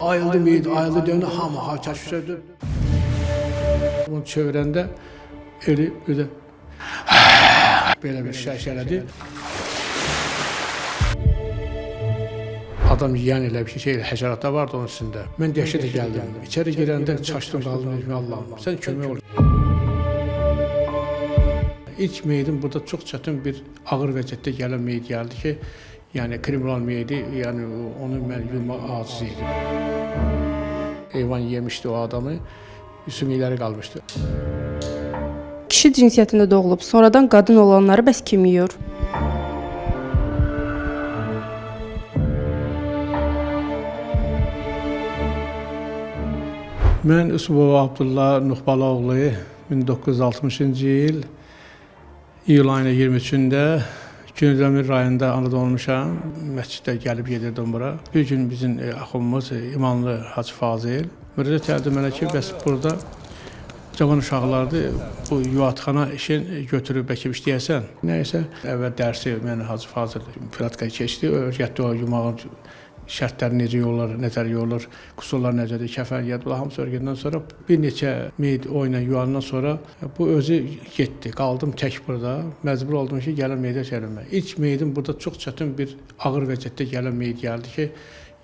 Ayıldı mıydı, ayıldı dönü hamı çəşüşədi. Onu çevirəndə eli bir də belə bir şəkələdi. Adam yiyən elə bir şey, həşəratlar vardı onun üstündə. Mən dəhşətə gəldim. İçəri girəndə çaşdım, qaldım, dedim, Allahım, sən kömək ol. İlk meydim burada çox çətin bir ağır vəziyyətdə gələn meyd gəldi ki, yəni kriminal meydi, yəni onu mən yuma aciz idim. Heyvan yemişdi o adamı, sümükləri qalmışdı. Kişi cinsiyyətində doğulub, sonradan qadın olanları bəs kim yiyir? Mən Üsubov Abdullah Nuhbalaoğlu 1960-cı il iyul ayının 23-də Gündəmir rayonunda anadan olmuşam. Məsciddə gəlib gedirdim bura. Bir gün bizim axımımız İmanlı Hacı Fazil müraciət etdi mənə ki, bəs burada cavan uşaqlardır, bu yuvatxana işin götürüb bəlkə işləyəsən. Nəysə, əvvəl dərsi mən Hacı Fazil pratikaya keçdi, öyrətdi o yumağın şərtləri necə yollar, nətər yollar, qusurlar necədir, kəfən yadlı, hamısı öyrəndən sonra bir neçə meyd oyuna yuvandan sonra bu özü getdi. Qaldım tək burada. Məcbur oldum ki, gələn meydə gəlmə. İlk meydim burada çox çətin bir ağır vəziyyətdə gələn meyd gəldi ki,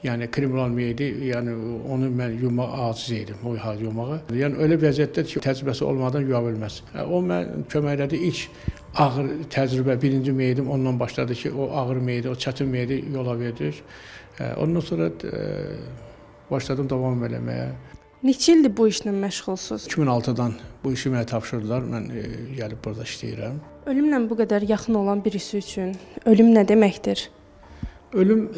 yəni kriminal meydi, yəni onu mən yumaq aciz idim, o hal yumağa. Yəni öyle bir vəziyyətdə ki, təcrübəsi olmadan yuva bilməz. O mən köməklədi ilk ağır təcrübə, birinci meydim ondan başladı ki, o ağır meydi, o çətin meydi yola verdik. Ondan sonra başladım davam eləməyə. Neçə ildir bu işlə məşğulsuz? 2006-dan bu işi mənə tapşırdılar, mən gəlib burada işləyirəm. Ölümlə bu qədər yaxın olan birisi üçün ölüm nə deməkdir? Ölüm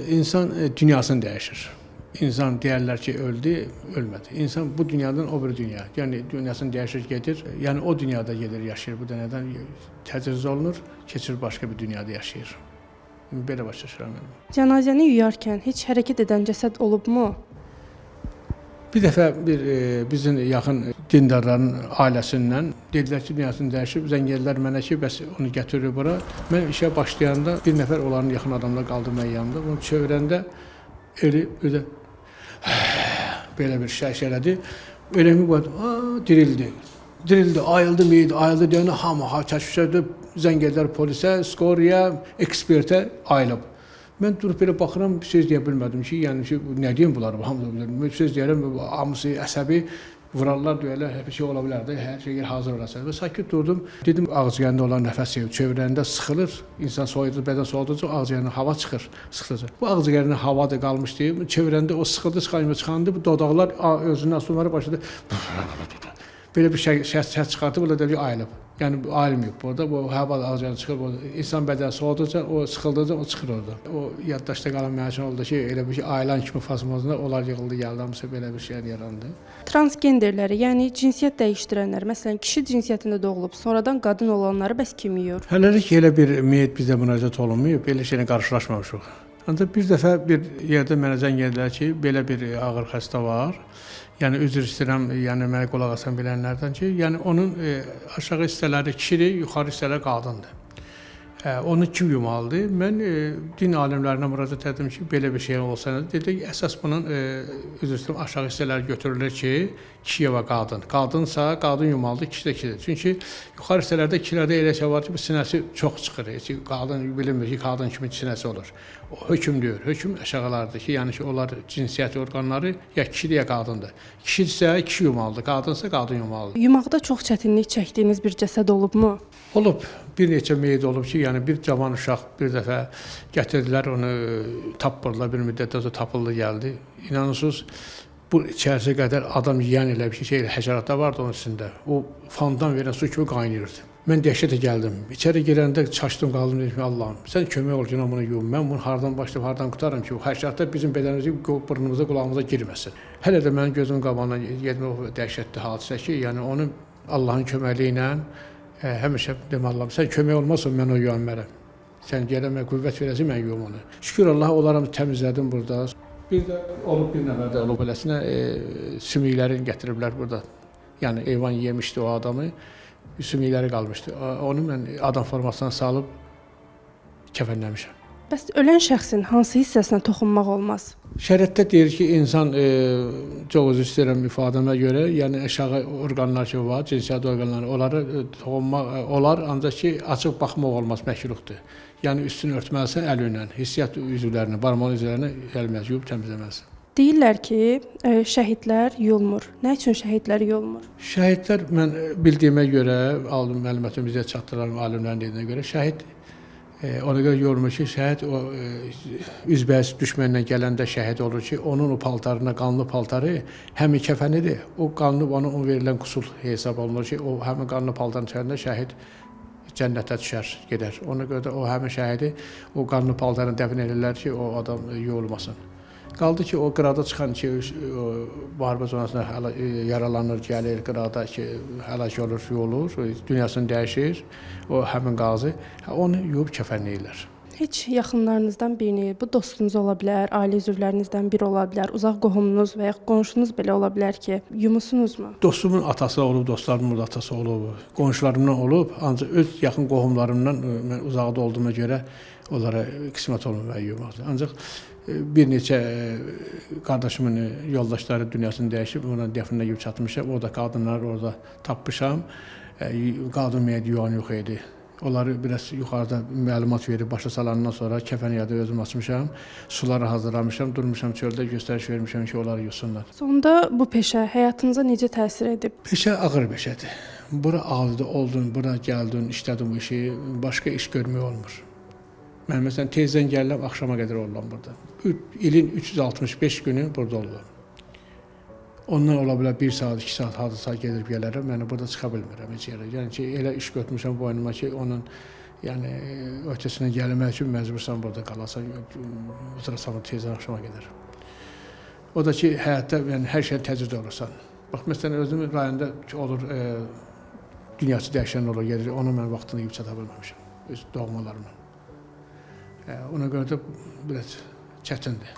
insan dünyasını dəyişir. İnsan deyərlər ki, öldü, ölmədi. İnsan bu dünyadan o bir dünya, yəni dünyasını dəyişir, gedir. Yəni o dünyada gedir, yaşayır, bu dünyadan təcrüz olunur, keçir başqa bir dünyada yaşayır. Belə başlaşıram mən. Cənazəni yuyarkən heç hərəkət edən cəsəd olubmu? Bir dəfə bizim yaxın dindarların ailəsindən dedilər ki, dünyasını dəyişib, zəngəllər mənə ki, bəs onu gətirir bura. Mən işə başlayanda bir nəfər onların yaxın adamlar qaldı mənim yanımda. Bunu çevirəndə eli bir də belə bir şəkələdi. Ölümü qoydu, dirildi. Dirildi, ayıldı mıydı, ayıldı deyəndə hamı təşvişədi, zəngəllər polisə, skoriya, ekspertə ayılıb. Mən durub belə baxıram, bir söz deyə bilmədim ki, yəni ki, nə deyim bunlar, hamısı bilirəm. Bir söz deyərəm, hamısı əsəbi, vurarlar, deyərlər, hər şey ola bilər də, hər şey hazır olasın. Və sakit durdum, dedim, ağızgərində olan nəfəs çevirəndə sıxılır, insan soyudur, bədən soğuducu, ağızgərindən hava çıxır, sıxılır. Bu ağızgərindən hava da qalmışdı, çevirəndə o sıxıldı, çıxandı, bu dodaqlar özündən asılmaları başladı. Belə bir səs çıxartıb, burada bir ayılıb. Yəni ayılmayıb burada, bu hava ağızgərindən çıxır, insan bədəni soğuduca, o sıxıldıca, o çıxır orada. O yaddaşda qalan mənim üçün oldu ki, elə bir ayılan kimi fasmozunda onlar yığıldı, gəldi, hamısı belə bir şey yarandı. Transgenderləri, yəni cinsiyyət dəyişdirənlər, məsələn, kişi cinsiyyətində doğulub, sonradan qadın olanları bəs kim yiyir? Hələlik elə bir meyyət bizə müraciət olunmayıb, belə şeylə qarşılaşmamışıq. Ancaq bir dəfə bir yerdə mənə zəng edilər ki, belə bir ağır xəstə var. Yəni üzr istəyirəm, yəni mənə qulaq asan bilənlərdən ki, yəni onun aşağı hissələri kişidir, yuxarı hissələri qadındır. Onu kim yumalıdır? Mən din alimlərinə müraciət etdim ki, belə bir şey olsa, dedik, əsas bunun üzr istəyirəm, aşağı hissələri götürülür ki, kişiyə və qadın. Qadınsa, qadın yumalıdır, kişi də kişidir. Çünki yuxarı hissələrdə kişilərdə elə şey var ki, bu sinəsi çox çıxır. Qadın bilinmir ki, qadın kimi sinəsi olur. O hökm deyir, hökm aşağılardır ki, yəni ki, onlar cinsiyyət orqanları ya kişidir, ya qadındır. Kişidirsə, kişi yumalıdır, qadınsa, qadın yumalıdır. Yumaqda çox çətinlik çəkdiyiniz bir cəsəd olubmu? Olub, bir neçə meyd olub ki, yəni bir cavan uşaq bir dəfə gətirdilər, onu tapırdılar, bir müddətdə o tapıldı, gəldi. İnanırsınız, bu içərisi qədər adam yiyən elə bir şey, həşəratlar vardı onun üstündə. O fandan verən su kimi qaynayırdı. Mən dəhşətə gəldim. İçəri girəndə çaşdım, qaldım, dedim ki, Allahım, sən kömək ol ki, bunu yuyum. Mən bunu hardan başlayıb, hardan qutarım ki, bu həşəratlar bizim bədənimizə, burnumuza, qulağımıza girməsin. Hələ də mənim gözümün qabağından getmə o dəhşətli hadisə ki, yəni onu Allahın köməkliyi ilə həmişə demə Allahım, sən kömək olmazsan mən o yuyamərəm. Sən gələmə qüvvət verəsin, mən yuyum onu. Şükür Allah, onları təmizlədim burada. Bir də olub, bir nəfər də olub eləsinə sümüklərini gətiriblər burada. Yəni heyvan yemişdi o adamı, sümükləri qalmışdı. Onu mən adam formasına salıb kəfənləmişəm. Bəs ölən şəxsin hansı hissəsinə toxunmaq olmaz? Şəriətdə deyir ki, insan çox üzr istəyirəm ifadəmə görə, yəni aşağı orqanlar ki var, cinsiyyət orqanları, onları toxunmaq olar, ancaq ki açıq baxmaq olmaz, məkruhdur. Yəni üstünü örtməlisən əli ilə, hissiyyat üzvlərini, barmaq üzvlərini gəlməz, yuyub təmizləməlisən. Deyirlər ki, şəhidlər yolmur. Nə üçün şəhidlər yolmur? Şəhidlər mən bildiyimə görə, aldığım məlumatı bizə çatdıran alimlərin dediyinə görə şəhid ona görə yorulmur ki, şəhid o üzbəyiz düşmənlə gələndə şəhid olur ki, onun o paltarına, qanlı paltarı həmin kəfənidir. O qanlı ona verilən qusul hesab olunur ki, o həmin qanlı paltarın içərisində şəhid cənnətə düşər, gedər. Ona görə də o həmin şəhidi o qanlı paltarını dəfn edirlər ki, o adam yorulmasın. Qaldı ki, o qırada çıxan ki, müharibə zonasında yaralanır, gəlir, qırada ki, həlak olur, yolur, dünyasını dəyişir, o həmin qazi, onu yuyub kəfənləyirlər. Heç yaxınlarınızdan birini, bu dostunuz ola bilər, ailə üzvlərinizdən biri ola bilər, uzaq qohumunuz və ya qonşunuz belə ola bilər ki, yumusunuzmu? Dostumun atası olub, dostlarımın da atası olub, qonşularımdan olub, ancaq öz yaxın qohumlarımdan mən uzaqda olduğuma görə onlara qismət olmur və yumaqdır. Ancaq bir neçə qardaşımın yoldaşları dünyasını dəyişib, ona dəfninə gibi çatmışam. Orada qadınlar orada tapmışam. Qadın meyidi yuvan yox idi. Onları biraz yuxarıda məlumat verib başa salandan sonra kəfən yadı özüm açmışam. Suları hazırlamışam, durmuşam çöldə göstəriş vermişəm ki, onları yusunlar. Sonda bu peşə həyatınıza necə təsir edib? Peşə ağır peşədir. Bura aldı, oldun, bura gəldin, işlədin bu işi, başqa iş görmək olmur. Mən məsələn tezdən gəlirəm, axşama qədər oluram burada. İlin 365 günü burada oluram. Ondan ola bilər 1 saat, 2 saat, hardasa gedib gələrəm, yəni burada çıxa bilmirəm heç yerə. Yəni ki, elə iş götürmüşəm boynuma ki, onun yəni ötəsinə gəlmək üçün məcbursan burada qalasan, oturasam tezdən axşama gedər. O da ki, həyatda yəni hər şeyə təcrübə olursan. Bax, məsələn, özüm rayonda olur, dünyası dəyişən olur, gedir, onu mən vaxtında yiyib çata bilməmişəm, öz doğmalarımla. Ona görə də biraz çətindir.